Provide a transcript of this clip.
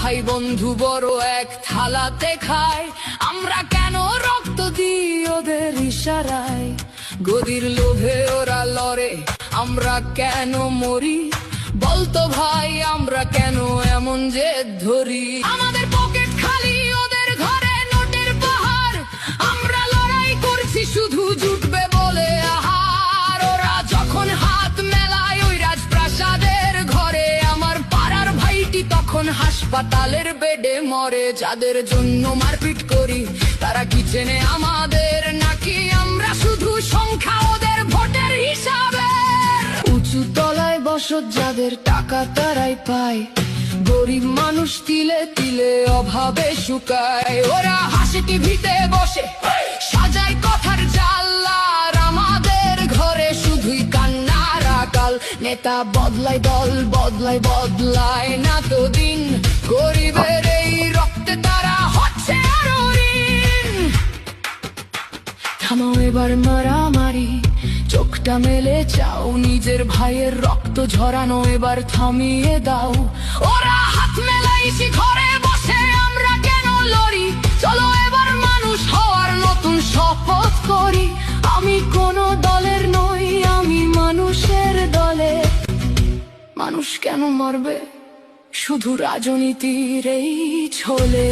ভাই বন্ধু বড় এক থালাতে খায়, আমরা কেন রক্ত দিই ওদের ইশারায়? গদির লোভে ওরা লড়ে, আমরা কেন মরি? বলতো ভাই আমরা কেন এমন জেদ ধরি? আমাদের পকেট খালি, ওদের ঘরে নোটের পাহাড়, আমরা লড়াই করছি শুধু জুটবে বলে আহার। ওরা যখন হাত মেলায় ওই রাজপ্রাসাদের ঘরে, আমার পাড়ার ভাইটি তখন হাসপাতালের বেডে মরে। যাদের জন্য মারপিট করি তারা কি চেনে আমাদের, নাকি আমরা শুধু সংখ্যা ওদের ভোটের হিসাবে? উঁচু তলায় বসত যাদের টাকা তারাই পায়, গরিব মানুষ তিলে তিলে অভাবে শুকায়। ওরা হাসি টিভিতে বসে সাজায় কথার জাল্লার, আমাদের ঘরে শুধুই কান্নার আকাল। নেতা বদলায় দল বদলায়, বদলায় না তো দিন, গরিবের এই রক্তে তারা হচ্ছে আরো ঋণ। থামাও এবার মারামারি, চোখটা মেলে চাও, নিজের ভাইয়ের রক্ত ঝরানো এবার থামিয়ে দাও। ওরা হাত মেলাইছি ঘরে বসে, আমরা কেন লড়ি? চলো এবার মানুষ হওয়ার নতুন শপথ করি। আমি কোনো দলের নই, আমি মানুষের দলে। মানুষ কেন মরবে শুধু রাজনীতির এই ছোলে?